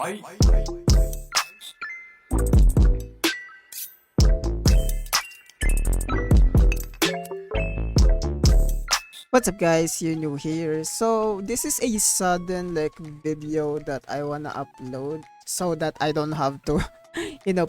What's up guys, you new here. So this is a sudden video that I wanna upload so that I don't have to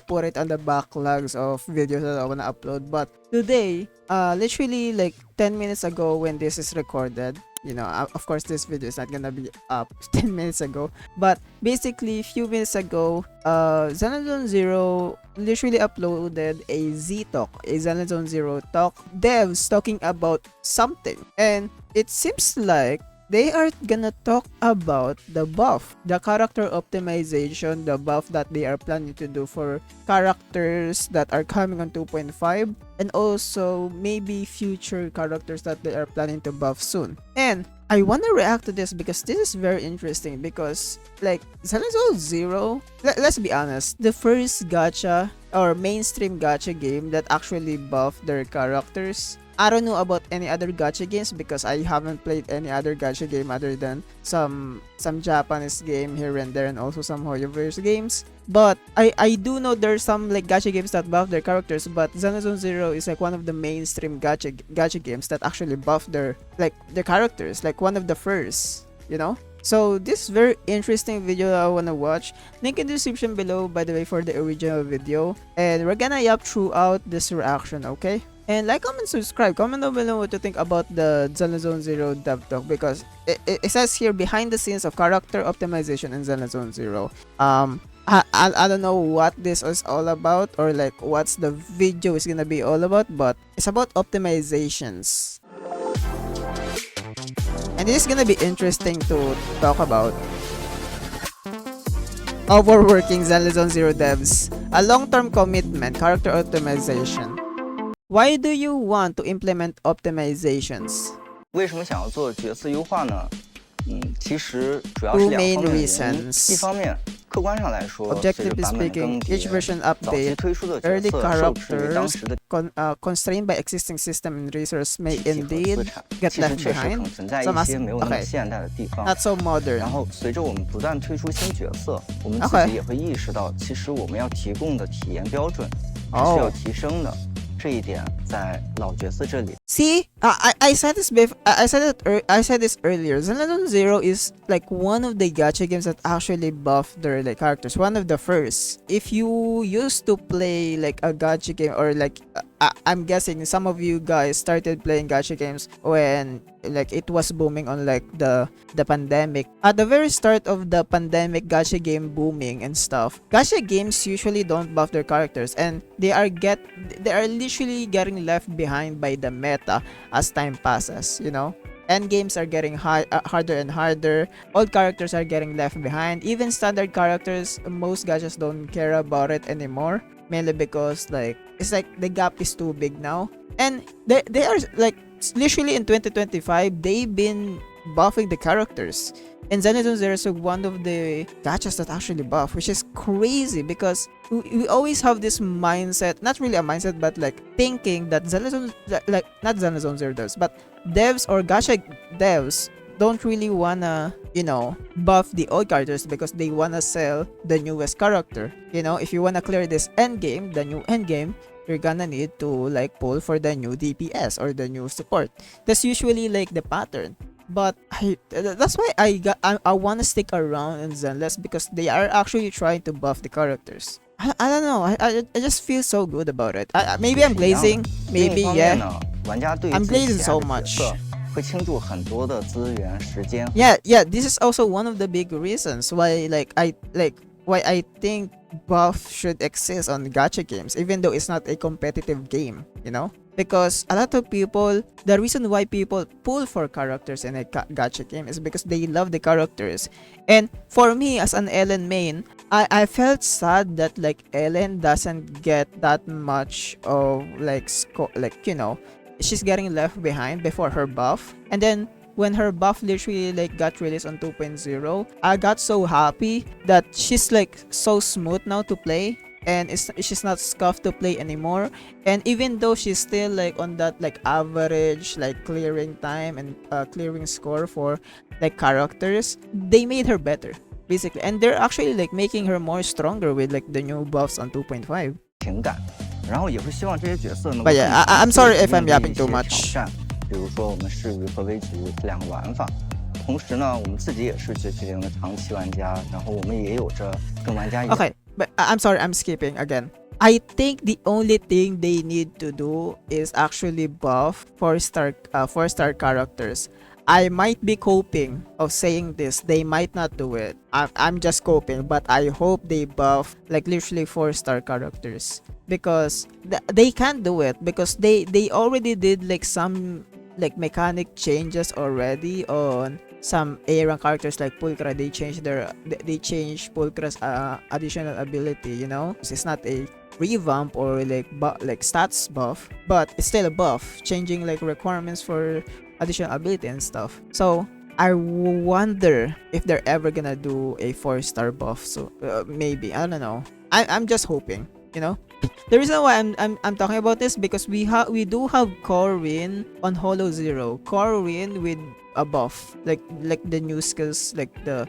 put it on the backlogs of videos that I wanna upload. But today, literally like 10 minutes ago when this is recorded, of course this video is not gonna be up 10 minutes ago, but basically a few minutes ago, Zenless Zero literally uploaded a Z talk, a Zenless Zero talk, devs talking about something, and it seems like they are gonna talk about the buff, the character optimization, the buff that they are planning to do for characters that are coming on 2.5, and also maybe future characters that they are planning to buff soon. And I want to react to this because this is very interesting, because like Zenless Zero, let's be honest, the first gacha or mainstream gacha game that actually buffed their characters. I don't know about any other gacha games because I haven't played any other gacha game other than some Japanese game here and there, and also some hoyoverse games. But I do know there's some like gacha games that buff their characters, but Zenless Zero is like one of the mainstream gacha games that actually buff their characters, like one of the first, So this very interesting video that I wanna watch. Link in the description below, by the way, for the original video. And we're gonna yap throughout this reaction, okay? And like, comment, subscribe. Comment down below what you think about the Zenless Zero dev talk, because it says here behind the scenes of character optimization in Zenless Zero. I don't know what this is all about, or like what's the video is gonna be all about, but it's about optimizations. And this is gonna be interesting to talk about. Overworking Zenless Zero devs. A long-term commitment, character optimization. Why do you want to implement optimizations? 为什么想要做角色优化呢？其实主要是 Two 两 main 方面的原因。 reasons. 一方面，客观上来说，随 Objectively 着版本的 speaking, 更迭， each version 早期 update, 推出的角 early 色受制于当 characters 时的 constrained by existing system and resource may 体系和资 indeed 产， get 其实 left 确实可 behind. 能存在 Some 一些没有那么 okay, 现代的地方。 not so modern. 然后随着我们不断推出新角色，我们自 Okay. 己也会意识到，其实我们要提供的体验标准是需 Oh. 要提升的。这一点在老角色这里。 See, I said this before. I said this earlier. Zenless Zero is like one of the gacha games that actually buff their like characters. One of the first. If you used to play like a gacha game, or like I'm guessing some of you guys started playing gacha games when like it was booming on like the pandemic. At the very start of the pandemic, gacha game booming and stuff, gacha games usually don't buff their characters, and they are literally getting left behind by the meta as time passes. End games are getting harder and harder. Old characters are getting left behind. Even standard characters, most gachas don't care about it anymore, mainly because like it's like the gap is too big now. And they are like literally in 2025 they've been buffing the characters. And Zenless Zero is one of the gachas that actually buff, which is crazy, because we always have this mindset, not really a mindset, but like thinking that not Zenless Zero devs, but devs or gacha devs don't really wanna, buff the old characters because they wanna sell the newest character. If you wanna clear this end game, the new end game, you're gonna need to like pull for the new DPS or the new support. That's usually like the pattern. But that's why I want to stick around in Zenless, because they are actually trying to buff the characters. I don't know. I just feel so good about it. Maybe I'm glazing. Maybe yeah. I'm glazing so much. 会倾注很多的资源、时间。Yeah. This is also one of the big reasons why why I think buff should exist on gacha games, even though it's not a competitive game. Because a lot of people, the reason why people pull for characters in a gacha game is because they love the characters. And for me, as an Ellen main, I felt sad that like Ellen doesn't get that much of she's getting left behind before her buff. And then when her buff literally like got released on 2.0, I got so happy that she's like so smooth now to play, and she's not scuffed to play anymore. And even though she's still like on that like average like clearing time and clearing score for like characters, they made her better, basically. And they're actually like making her more stronger with like the new buffs on 2.5. 情感，然后也会希望这些角色能够 But 更 yeah, 详 I'm 细 sorry 地 if I'm 面对 yapping 一 too 些 much. 挑战，比如说我们是鱼和微局这两个玩法。同时呢，我们自己也是绝区零的长期玩家，然后我们也有着跟玩家一样。 Okay, but I'm sorry, I'm skipping again. I think the only thing they need to do is actually buff 4-star characters. I might be coping of saying this. They might not do it. I'm just coping, but I hope they buff like literally 4-star characters because they can do it because they already did like some like mechanic changes already on some A rank characters like Pulchra. They changed Pulchra's additional ability, you know. It's not a revamp or like stats buff, but it's still a buff, changing like requirements for additional ability and stuff. So I wonder if they're ever gonna do a 4-star buff. So maybe, I don't know. I'm just hoping, you know. The reason why I'm talking about this because we do have Corwin on Holo Zero. Corwin with a buff like the new skills like the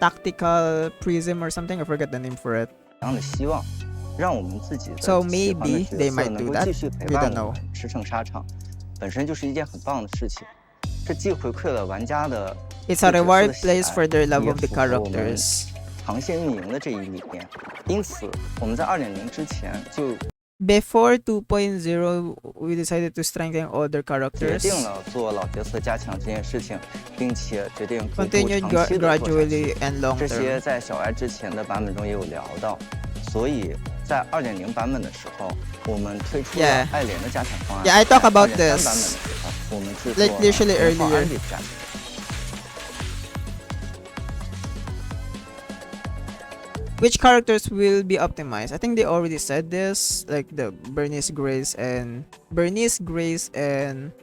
tactical prism or something. I forgot the name for it. 这样的希望，让我们自己的 So 喜欢的 maybe 角 they 色 might 能 do 够 that. 继续陪 We 伴 don't 我 know. 们驰骋沙场，本身就是一件很棒的事情。这既回馈了玩家的 It's a 对角色 reward 的喜 place 爱， for their love 也 of the 符合我们 characters. 长线运营的这一理念。因此，我们在2.0之前就 Before 2.0, we decided to strengthen all their 决 characters. 定了做老角色加强这件事情，并且决定逐步 Continued 长期的做下去。 gradually and long 这些 term. 在小爱之前的版本中也有聊到，所以在2.0版本的时候，我们推出了 Yeah. 爱莲的加强方案。 Yeah, I talk about 2.3 this. 版本的时候，我们制作 Like literally 了同 earlier. 安迪的加强。Which characters will be optimized? I think they already said this, like the Bernice, Grace, and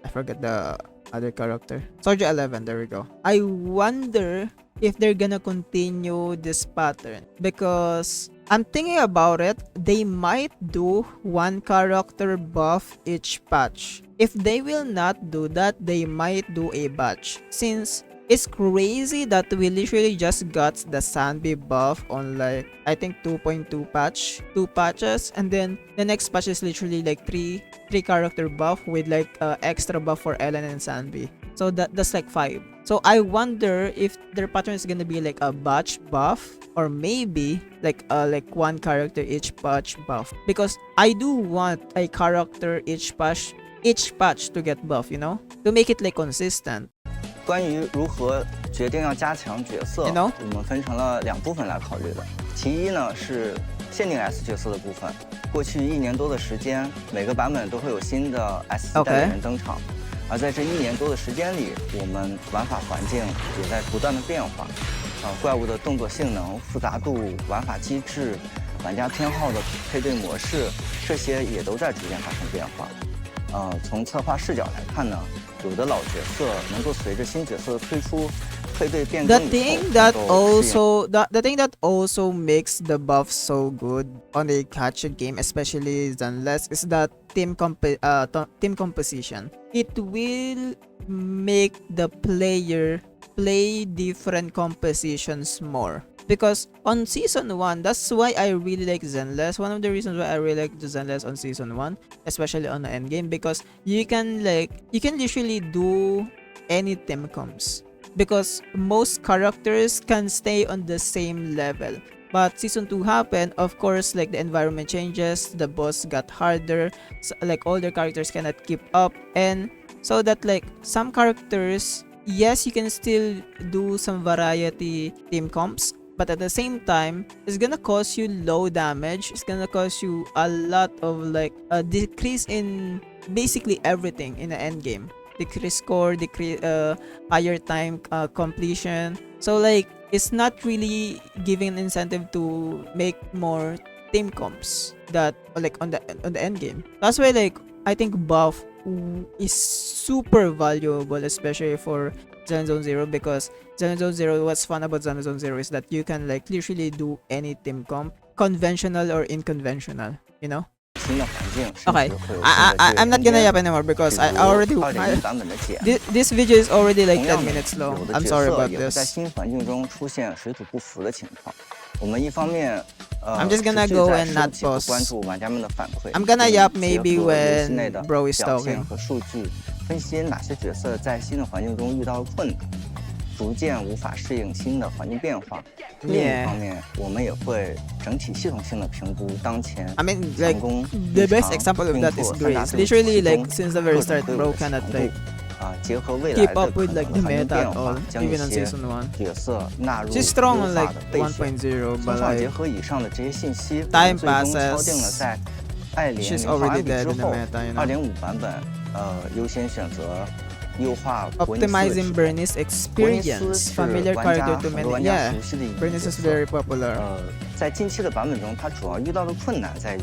I forget the other character. Soldier 11, there we go. I wonder if they're gonna continue this pattern because I'm thinking about it. They might do one character buff each patch. If they will not do that, they might do a batch. Since it's crazy that we literally just got the Sanbi buff on like I think 2.2 patch, 2 patches, and then the next patch is literally like three character buff with like extra buff for Ellen and Sanbi. So that's like 5. So I wonder if their pattern is gonna be like a batch buff or maybe like one character each patch buff because I do want a character each patch to get buff, you know, to make it like consistent. 关于如何决定要加强角色 You know? 我们分成了2部分来考虑的。其一呢是限定 S 角色的部分。过去1年多的时间，每个版本都会有新的 S 代言人登场。而在这1年多的时间里，我们玩法环境也在不断的变化。怪物的动作性能、复杂度、玩法机制、玩家偏好的配对模式，这些也都在逐渐发生变化。从策划视角来看呢，有的老角色能够随着新角色的推出，配对变更 The 以 thing 后 that 能够适应 also the thing that also makes the buff so good on a gacha game, especially Zenless, is that team composition. It will make the player play different compositions more. Because on season 1, that's why I really like Zenless. One of the reasons why I really like the Zenless on season 1, especially on the end game, because you can literally do any team comps. Because most characters can stay on the same level. But season 2 happened, of course, like the environment changes, the boss got harder, so, like all the characters cannot keep up, and so that like some characters, yes, you can still do some variety team comps, but at the same time, it's gonna cause you low damage, it's gonna cause you a lot of like a decrease in basically everything in the end game. Decrease score, decrease higher time completion. So like it's not really giving an incentive to make more team comps that like on the end game. That's why like I think buff is super valuable, especially for Zenless 0, because Zenless 0, what's fun about Zenless 0 is that you can like literally do any team comp, conventional or unconventional, you know? 新的环境，甚 Okay, 至会有新的 I'm not 就 gonna 业 yap 空间。 anymore 比 because 如 I already 2.1版本的茧， this video is already like 同 10 样的， minutes 有 long. 的 I'm 角 sorry 色 about 也会在 this. 新环境中出现水土不服的情况。我们一方面 I'm just 持 gonna 续 go 在 and 收 not 集和 pause. 关注玩家们的反馈， I'm gonna 并 yap 结 maybe 合游戏 when 内的 bro is 表现 talking. 和数据，分析哪些角色在新的环境中遇到了困难，逐渐无法适应新的环境变化。另一方面，我们也会整体系统性的评估当前 I mean, 强 like 攻、 the 日 best 常、 example of 运 that 作 is 三大 Grace. 队伍 Literally, 其 like 中 since the 各 very 种 start, 队伍 bro 的 cannot 强度 like 结合未来 keep 的 up 可 with 能 like 的 the 环境 meta 变 at 化， all, 将一 even on 些 season 1. 角色纳入 She's strong 优 on 化 like 的备选。 1.0, 综 but 上结 like 合以上的这些信息，我 time 们最终敲 passes, 定了在爱莲 she's 0号 already 安比 dead 之 in the 后 meta, you know. ，2.5版本优先选择优化伯尼斯的 Optimizing 体验。 Bernice 伯尼斯 experience, 是 familiar 玩家 character to 很多 many. 玩家 Yeah, 熟悉的一名 Bernice 角 is 色。 very popular. 在近期的版本中，它主要遇到的困难在于，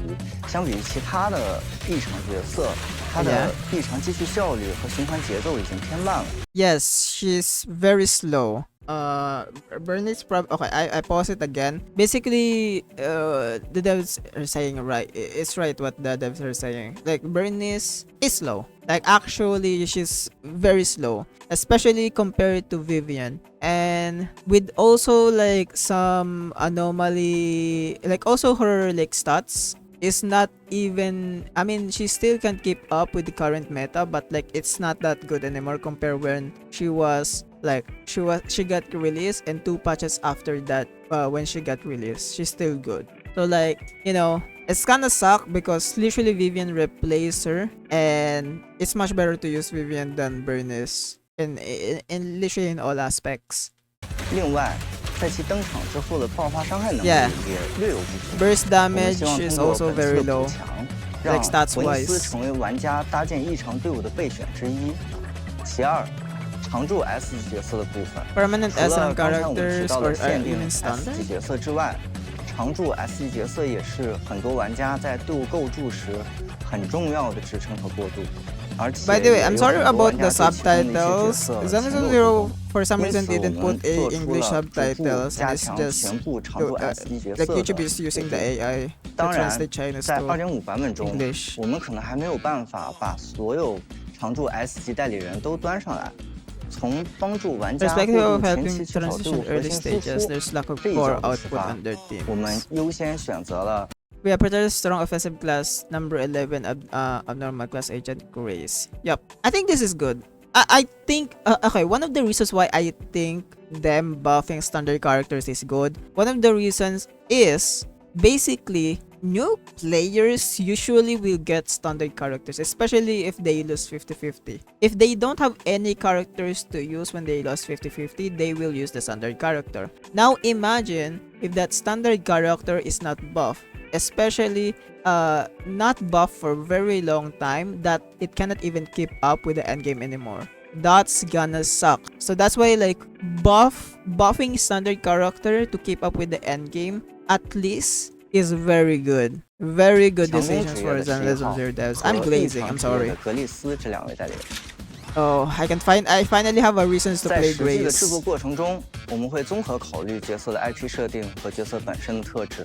相比于其他的异常角色，它的异常继续效率和循环节奏已经偏慢了。 Yes, she's very slow. Bernice okay, I pause it again. Basically, the devs are saying right. It's right what the devs are saying. Like Bernice is slow. Like actually, she's very slow, especially compared to Vivian. And with also like some anomaly, like also her like stats is not even, I mean, she still can keep up with the current meta, but like it's not that good anymore compared when she was like she got released, and 2 patches after that, when she got released she's still good. So like, you know, it's kind of suck because literally Vivian replaced her, and it's much better to use Vivian than Bernice in literally in all aspects. 另外，在其登场之后的爆发伤害能力 Yeah. 也略有不足。 Burst 我们 damage 希望 is 通过 also 本次 very 的 low. 补强，让 Like stats 伯尼斯 wise. 成为玩家搭建异常队伍的备选之一。其二，常驻 S 级角色的部分， Permanent 除了 SM 刚才我们提 characters 到 or 的限定 even S 级 standard? 角色之外，常驻 S 级角色也是很多玩家在队伍构筑时很重要的支撑和过渡。而且 By the way, 也 I'm 有 sorry 很多 about 玩 the 家对其中的一些角 subtitles. 色 Zenless 情有独 Zero 钟。 for some 因 reason 此，我 didn't 们 put a 做出 English 了逐步 subtitles, 加 and it's 强 just 全部常驻 S 级角 like 色的 YouTube is using 解 the 读。 AI to 当然， translate Chinese 在 to 2.5版本中， English. 我们可能还没有办法把所有常驻 S 级代理人都端上来。从帮助玩家过 Perspective of 渡前 helping 期至少队伍 transition 核 early 心输 stages, 出 there's lack of 这一 core 角度出 output 发， on their 我们 teams. 优先选择了 We have protected strong offensive class number 11 abnormal class agent Grace. Yep, I think this is good. I think okay, one of the reasons why I think them buffing standard characters is good, one of the reasons is basically new players usually will get standard characters, especially if they lose 50-50. If they don't have any characters to use when they lost 50-50, they will use the standard character. Now imagine if that standard character is not buff, especially not buff for a very long time, that it cannot even keep up with the endgame anymore. That's gonna suck. So that's why like buffing standard character to keep up with the endgame at least is very good. Very good 强攻 decisions 职 for 业的Zenless 10号 Zero devs. 和 I'm 异 glazing, 常 I'm 职业 sorry. 的格丽斯这两位代理人。 Oh, I finally have a reasons to 在 play 实际的制作 Grace. 过程中，我们会综合考虑角色的 IP 设定和角色本身的特质，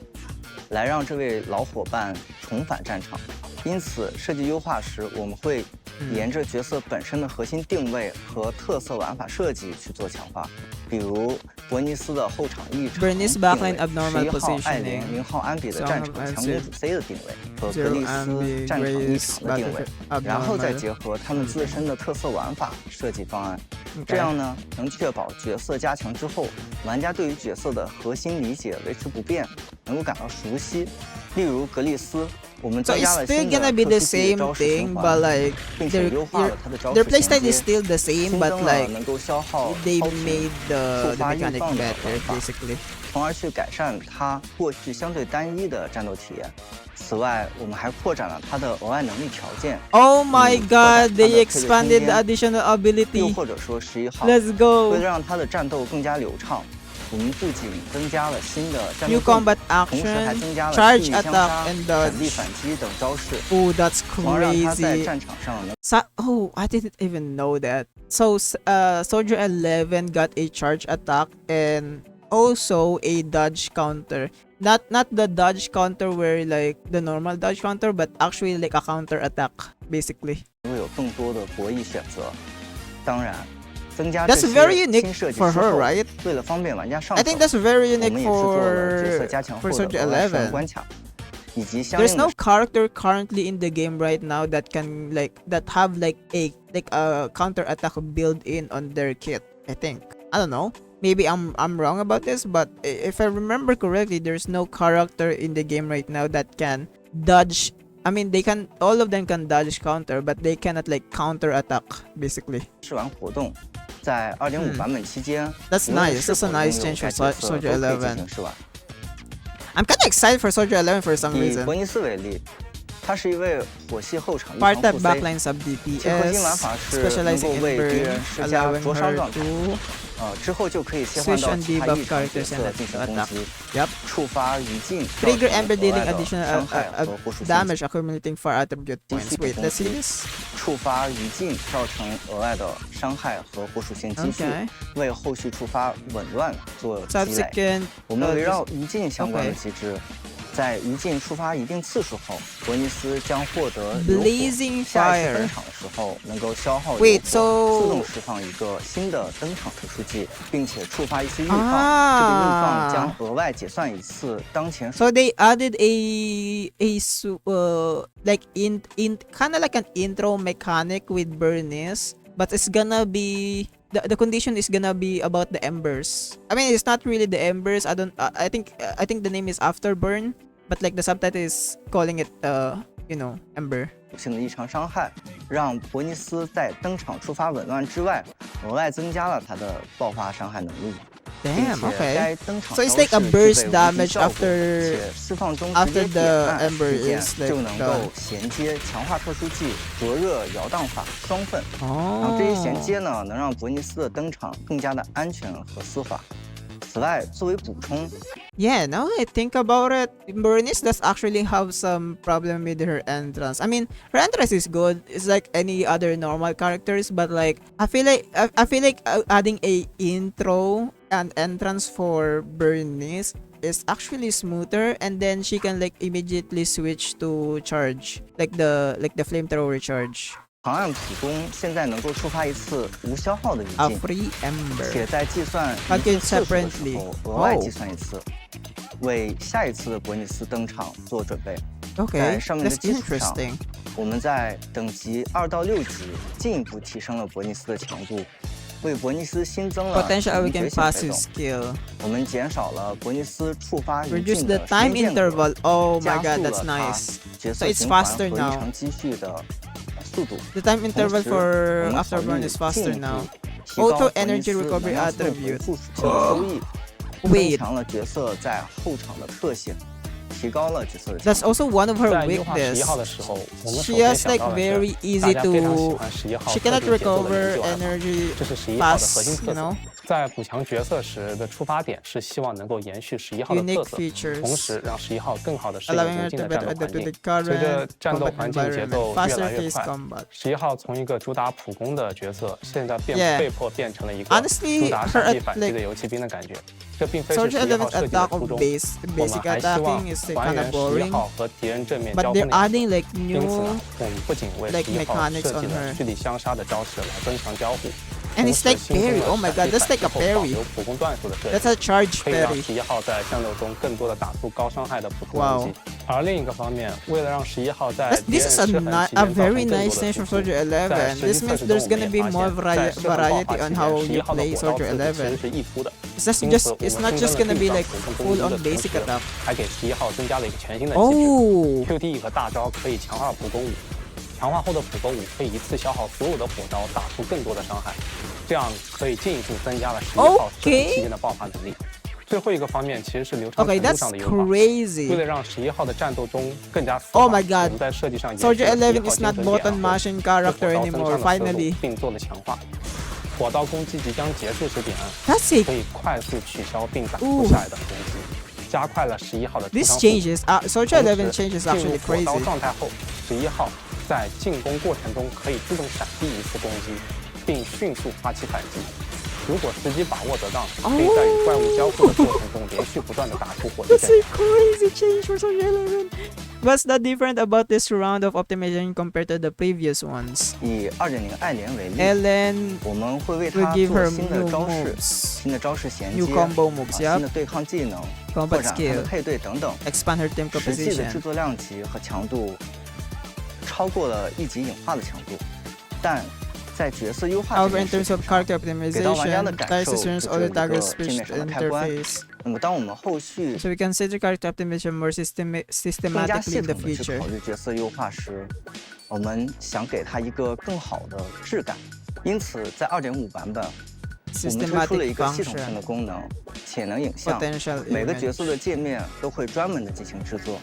来让这位老伙伴重返战场。因此，设计优化时，我们会沿着角色本身的核心定位和特色玩法设计去做强化。比如伯尼斯的后场异常 Bernice 定 backline 位 abnormal ，11号艾莲、positioning. 0号安比的 Song 战 of 场强攻主 C 的定位和格 Zero 丽斯 Ambi, 战场异 Grace, 常的定位， Battlefield 然后再 abnormal. 结合他们自身的特色玩法设计方案。 这 Okay. 样呢，能确保角色加强之后，玩家对于角色的核心理解维持不变，能够感到熟悉。例如格丽斯，我们 So 增 it's 加了 still 新的 gonna be 特 the 殊技 same 招式 thing, 循 but 环， like 并且 their 优化了它的招 their 式衔 playstyle 接， is still the same, 新 but 增了 like 能够消耗 they 超频 made 触 the 发硬 mechanic 放的 better 玩法， basically. 从而去改善它过去相对单一的战斗体验。此外，我们还扩展了它的额外能力条件， Oh my 扩展 god, 它的 they 配对 expanded 空 the 间 additional 又 ability. 或者说11号， Let's 为 go. 了让它的战斗更加流畅，我们不仅增加了新的战 New 斗动 combat 作，同时还 action, 增加了 charge 蓄力相 attack 杀、 and 闪地 dodge. 反击等招式， Oh, that's 从而让它在 crazy. 战场上能 Oh, I didn't even know that. So, Soldier 11 got a charge attack and also a dodge counter. not the dodge counter where like the normal dodge counter, but actually like a counter attack basically. 会有更多的博弈选择。当然，增加这 That's very 些 unique 新设计之 for 后 her, right? 为了方便玩家上 I 手， think that's very 我 unique 们也制作了角色 for 加强后 for 的 Soldier 额外双 11. 关卡，以及相 There's 应 no 的 character currently in the game right now that can that have like a counter attack built in on their kit. I think. I don't know. Maybe I'm wrong about this, but if I remember correctly, there's no character in the game right now that can dodge. I mean, all of them can dodge counter, but they cannot like counter attack basically. 试玩活动，在2.5版本期间， That's 无论 nice. 是 That's a 否 nice 拥有 change 该 for 角色 Soldier 都可以进 11. 行试玩。 I'm kind of excited for Soldier 11 for some 以 reason. 伯尼斯为例，他是一位火系后场异 Part 常 that 副 C， backline sub 其核心玩 DPS, 法是能 specializing 够 in 为敌 burn, 人施加 allowing 灼伤 her 状态， to 之后就可以切换 switch 到 on 其他 debuff 异常角 characters 色 and 进行 attack. 攻击， Yep. 触发余烬， Trigger 造成 Ember 额 dealing 外的 additional 伤害和护属性 damage accumulating for attribute 继 points. 续 Wait, 攻 let's see 击 this. 触发余烬，造成额外的伤害和护属性积蓄， Okay. 为后续触发紊乱做积累。 Subsequent. 我们围绕余烬相关的机制，在余烬触发一定次数后，伯尼斯将获得油火。 Blazing 下一次 Fire. 登场的时候，能够消耗油 Wait, 火， so- 自动释放一个新的登场特殊技，并且触发一次预放。啊这个预放将额外解算一次当前 So they added like in kind of like an intro mechanic with Bernice, but it's gonna be the condition is gonna be about the embers. I mean, it's not really the embers. I think the name is Afterburn, but like the subtitle is calling it ember. 属性的异常伤害，让伯尼斯在登场触发紊乱之外，额外增加了他的爆发伤害能力。 Damn. 并且该 Okay. 登场 So it's 招 like a 式具 burst 备无敌 damage 效果 after- 且释放中 after 直接 the 点按 ember 一键 is, like, 就能够 done. 衔接强化特殊技、灼热摇荡法双份。然后 Oh. 这一衔接呢，能让伯尼斯的登场更加的安全和丝滑。此外，作为补充， Yeah, now I think about it, Bernice does actually have some problem with her entrance. I mean, her entrance is good. It's like any other normal characters, but like I feel like adding a intro and entrance for Bernice is actually smoother, and then she can like immediately switch to charge, like the flamethrower charge. 长按普攻现在能够触发一次无消耗的余 A 烬， free ember. 且在计算 But 余烬 it's 次数的时 separately. 候额外 Oh. 计算一次，为下一次的伯尼斯登场做准备。 Okay, 在上面的 that's 基础上， interesting. 我们在等级2到6级进一步提升了伯尼斯的强度，为伯尼斯新增了 Potential 神 we 秘觉 can 醒被 passive 动， skill. 我们减少了伯尼斯触发余 Reduce 烬 the 的 time 时间间隔， interval. Oh my 加 god, 速 that's 了他 nice. 角 So 色 it's 循环 faster 和 now. 异常积蓄的速度。 The time interval 同时， for 我们考 Afterburn 虑 is faster 进一 now. 步提高 Auto 伯尼 energy 斯 recovery 能量送回 attribute. 复属性的收益， Wait. 增强了角色在后场的特性，提高了角色的 That's 强度。 also one of her 在优化11 weakness. 号的时候，我们首 She 先 has 想 like 到的 very 是 easy 大家非常喜 to. 欢11号 She 特 cannot 定节奏的 recover 研究安排， energy 这是11号的核心 fast, 特 you 色 know.。在补强角色时的出发点是希望能够延续11号的 Unique 特色， features. 同时让11号更好的适应 Allowing 如 her 今 to 的 better 战斗 adapt 环 to 境 the。随着 current 战斗 combat 环境节 environment. 奏越 Faster 来越 pace 快， combat. 11号从一个主打普攻的角色，现在 Yeah. 被迫变成了一个 Honestly, 主打 her 闪避 at- 反击 like- 的游骑兵的感觉。这并非是 Soldier 11号 11's 设计的 attack 初 of 衷。 basic 我们还希望 attacking is 还 kind 原 of 11 boring, 号和敌人正面 but 交 they're 锋的样子。 adding like 因此 new 呢，我们不仅为 like 11号 mechanics 设计 on 了 her. 蓄力相杀的招式来增强交互， And 同 it's 时 like 新增 parry. 了 Oh my 闪 god, 避 that's 反 like 击 a 后保 parry. 留普攻段数的设 That's 计， a charge 可以让 parry. 11号在战斗中更多的打出高伤害的普通 Wow. 攻击。而另一个方面，为了让11号在 This 敌人 is 失衡期 a 间造成 very 更多 nice 的 change 输 for 出。 Soldier 在 11. 实 This 际 means 测试中， there's 我们 gonna 也 be 发 more 现，在社会爆 variety 发 on 期 how 间you ，11号的 play 火刀 Soldier 速度其 11. 实是溢出的。 It's just 因此，我 it's 们 not 新增 just 了 gonna 定 be 向 like 普攻攻 full 击 on 的同 basic 时， attack. 还给11号增加了一个全新的机制。Oh, QD 和大招可以强化普攻武，强化后的普攻武可以一次消耗所有的火刀，打出更多的伤害，这样可以进一步增加了11号失衡期间的爆发能力。最后一个方面其实是流畅 okay, 程度 that's 上的优化。为 crazy. 了让11号的战斗中更加丝滑， Oh my god. 我们在设计上延续 Soldier 了11 11号 is not 精神点 button 后， mashing 对 character 火刀增 anymore. 上了速度 Finally, 并做了强化。火刀攻击即将结束时点按， that's it. 可以快速取消并打出 Ooh. 下一档攻击，加快了11号的出 This 伤速度。 changes. Soldier 11同时 changes 进入 actually 火刀 crazy. 状态后，11号在进攻过程中可以自动闪避一次攻击，并迅速发起反击。如果时机把握得当，可以在与怪物交互的过程中连续不断的打出火力 That's 阵。 a crazy change for Soldier 11. What's that different about this round of optimization compared to the previous ones? 以2.0爱莲为例， Ellen 我们会为 will 它 give 做 her 新的 new 招式、 moves, 新的招式衔接、 new combo moves, 新 yup, 的对抗技能、拓 combat 展它的 skill, 配对等等。 expand her team 实际的制 composition. 作量级和强度超过了一级隐化的强度，但在角色优化这 However, in 件事 terms of 情上， character 给到玩家的 optimization, 感受 Dice 就 turns 只 all 有 the 一个 target 界面 switched 上的开关。 interface. 那么，当我们后续 So we consider character optimization more 更加 systematically 系 in the 统的去 future. 考虑角色优化时，我们想给它一个更好的质感。因此，在2.5版本，我们推出了一 Systematic 个系统性 function, 的功能——潜能影像。 potential 每个 image. 角色的界面都会专门的进行制作。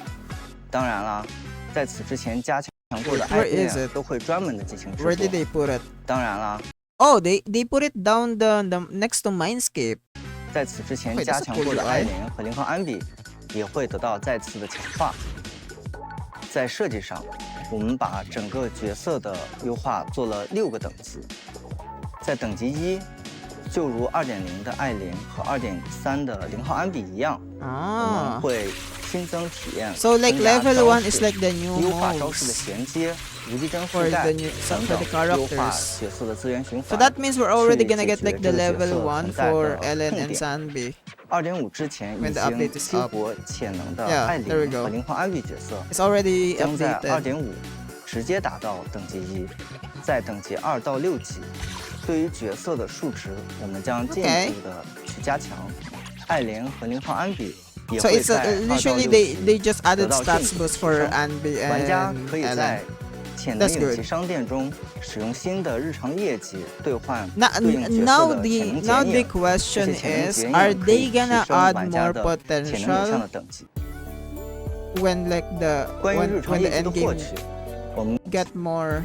当然啦，在此之前加强过的 Where 爱 is 恋 it? 都会专门的进行制 Where 作 did。they put it? 当然啦， Oh, they put it down the next to Mindscape. 在此之前 Wait, 加 that's a 强 cool 过的 UI. 爱莲和零号安比也会得到再次的强化。在设计上，我们把整个角色的优化做了6个等级。在等级1，就如2.0的艾琳和2.3的零号安比一样，我们 Ah. 会新增体验， So like 增加 level 招 1 式 is like the new 优化招式的 moves. 衔接、无敌帧 For 覆盖 the new- 等 for 等 the，characters. 优化角色的资源循 So 环。 that means we're already 去 gonna 解 get 决 like 这 the 个角 level 色 1存在 for 的 Ellen 痛 and 点。 Sanbi. 2.5之前已 When the 经 update is 激 up. 活潜能的 Yeah, 艾 there we 琳 go. 和零号安比角色， It's already 将在 updated. 2.5直接达到等级1，在等级2到6级。对于角色的数值，我们将进一步的去加强。艾莲和零号安比也 So 会 it's 在2到 literally 6 they 级 just added 得到进 stats 一步 boost 提 for 升。 Anbi 玩家 and 可以 Ellen. 在潜能 That's 影 good. 集商店中使用新的日常业绩兑换 Now, 对应角 now 色的潜 the 能 now 剪 the 影。这 question 些潜能 is, 剪 are 影可以 they 提 gonna 升 add 玩家 more 的潜能影像 potential 的等级。 when like the 关于 when 日常 the 业绩 end 的获 game 取，我们 get more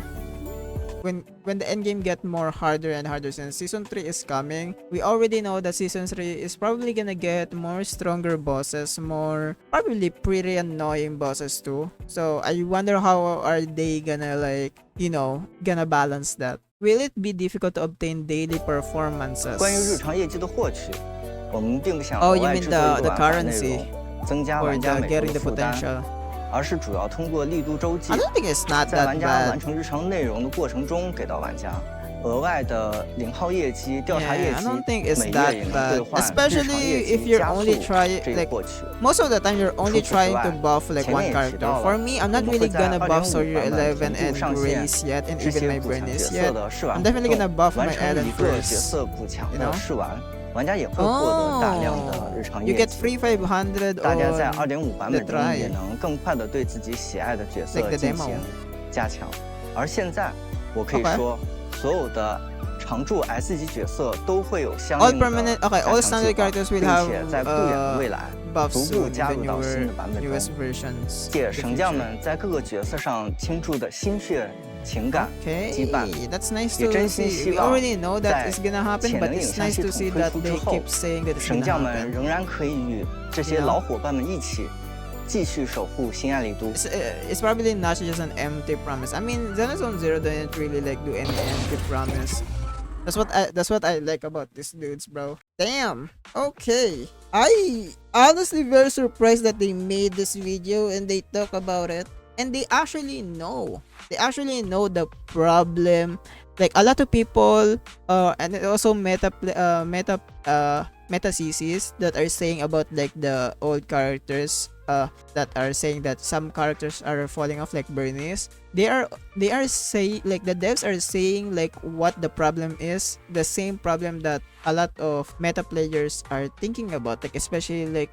when the end game get more harder and harder since season 3 is coming? We already know that season 3 is probably gonna get more stronger bosses, more probably pretty annoying bosses too. So I wonder how are they gonna like, gonna balance that. Will it be difficult to obtain daily performances? 关于日常业绩的获取，我们并不想 Oh, 额 you 外 mean 制作一 the 个玩法内 currency 容，增加 or 玩家 the 每周 getting 的 the 负担， potential? 而是主要通过力度周记 I，don't think it's not 在 that 玩家完 bad. 成日常内容的过程中给到玩家额外的零号业绩、调查业 Yeah, I 绩， don't think it's 每 that 月也能 bad. 兑换日常 Especially 业 if 绩 you're 加速 only trying 这个 like 获取。 most of the time you're only 除此之 trying 外， to buff like 前 one 面也提 character. 到 For 了， me, I'm 我 not 们会 really 在 gonna buff 2.5 Soldier 版本 11同步 and 上线 Grace yet, and 这 even 些 my 补强角 Bernice 色 yet. 的试玩 I'm 活 definitely gonna 动， buff 完 my 成 Ellen 一个角 first. 色补强 you 的 know? 试玩，玩家也会获得大量的日常 You 业 get 绩。 free 500大家在 on 2.5 版本 the 中 try 也能更快的对自己喜爱的角色 Like the 进 demo. 行加强。而现在，我可以 Okay. 说，所有的常驻 S 级角色都会有相 all 应的 permanent. Okay, 加 all 强 standard 计划， characters will 并 have 且在不远的未来 buffs 逐步 soon 加 in 入 the 到新的版本 newest 中。 versions. 借 in the 神将 future. 们在各个角色上倾注的心血、情感、羁绊， Okay, that's nice 也 to 真心 see. 希 We 望 already know that 在 it's gonna happen, 潜 but 能影 it's 像 nice 系 to 统 see 推 that 出之 they 后 keep，saying that it's 神 gonna 将们 happen. 仍然可以与这些 You know？老伙伴们一起继续守护新爱丽都。 It's probably not just an empty promise. I mean, Zenless Zero didn't really like do any empty promise. That's what I like about these dudes, bro. Damn. Okay. I honestly very surprised that they made this video and they talk about it. And they actually know. They actually know the problem. Like a lot of people and also meta CCs that are saying about like the old characters that are saying that some characters are falling off like Bernice. They are saying like the devs are saying like what the problem is, the same problem that a lot of meta players are thinking about, like especially like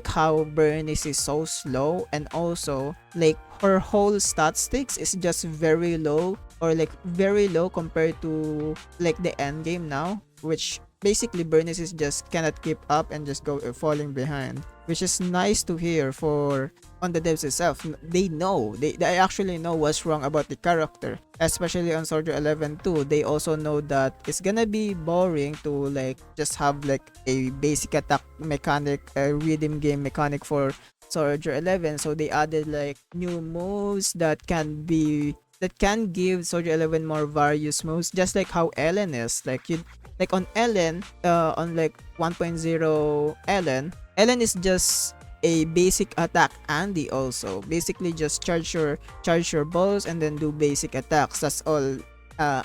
how Bernice is so slow, and also like her whole statistics is just very low, or like very low compared to like the end game now, which basically Bernice is just cannot keep up and just go falling behind, which is nice to hear for on the devs itself. They know, they actually know what's wrong about the character, especially on Soldier 11 too. They also know that it's gonna be boring to like just have like a basic attack mechanic, a rhythm game mechanic for Soldier 11, so they added like new moves that can be that can give Soldier 11 more various moves, just like how Ellen is. Like on Ellen, on like 1.0 Ellen is just a basic attack Andy also. Basically just charge your balls and then do basic attacks. That's all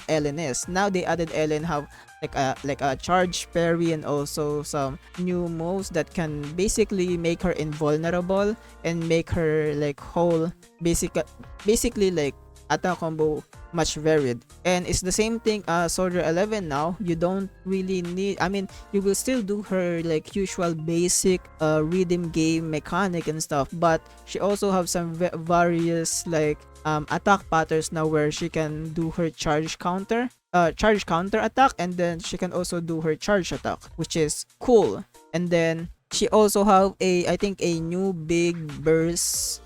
Ellen is. Now they added Ellen have like a charge parry and also some new moves that can basically make her invulnerable and make her like whole basically like attack combo much varied. And it's the same thing Soldier 11 now. You don't really need, I mean, you will still do her like usual basic rhythm game mechanic and stuff, but she also have some various like attack patterns now where she can do her charge counter attack, and then she can also do her charge attack, which is cool. And then she also have I think a new big burst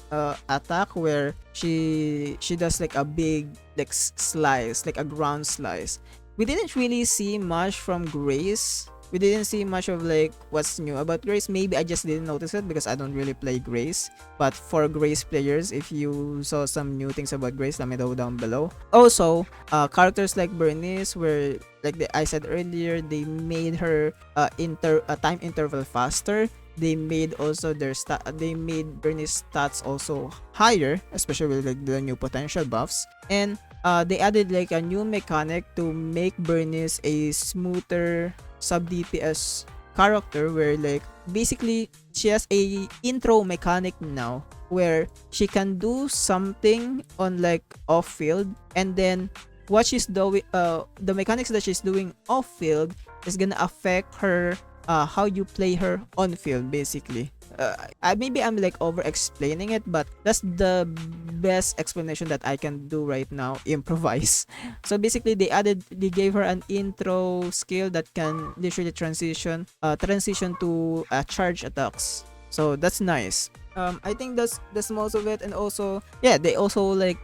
attack where she does like a big like slice, like a ground slice. We didn't really see much from Grace. We didn't see much of like what's new about Grace. Maybe I just didn't notice it because I don't really play Grace. But for Grace players, if you saw some new things about Grace, let me know down below. Also, characters like Bernice, where I said earlier, they made her time interval faster. They made also they made Bernice stats also higher, especially with like the new potential buffs. And they added like a new mechanic to make Bernice a smoother sub DPS character, where like basically she has a intro mechanic now where she can do something on like off field, and then what she's doing, the mechanics that she's doing off field is gonna affect her how you play her on field basically. Maybe I'm like over explaining it, but that's the best explanation that I can do right now. Improvise. So basically they gave her an intro skill that can literally transition to charge attacks. So that's nice. I think that's most of it. And also, yeah, they also like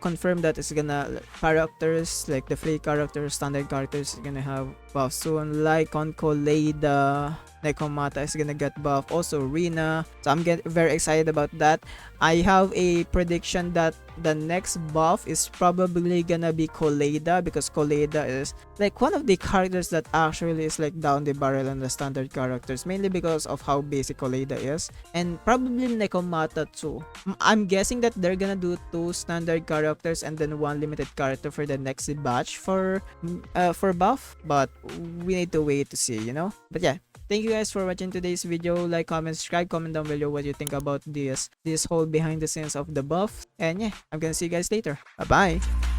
confirmed that it's gonna characters like the free characters, standard characters is gonna have buff soon, like on Koleida. Nekomata is gonna get buff, also Rina. So I'm very excited about that. I have a prediction that the next buff is probably gonna be Koleida, because Koleida is like one of the characters that actually is like down the barrel on the standard characters, mainly because of how basic Koleida is, and probably Nekomata too. I'm guessing that they're gonna do 2 standard characters and then 1 limited character for the next batch for buff, but we need to wait to see, you know. But yeah, thank you guys for watching today's video. Like, comment, subscribe, comment down below what you think about this whole behind the scenes of the buff. And yeah, I'm gonna see you guys later. Bye bye.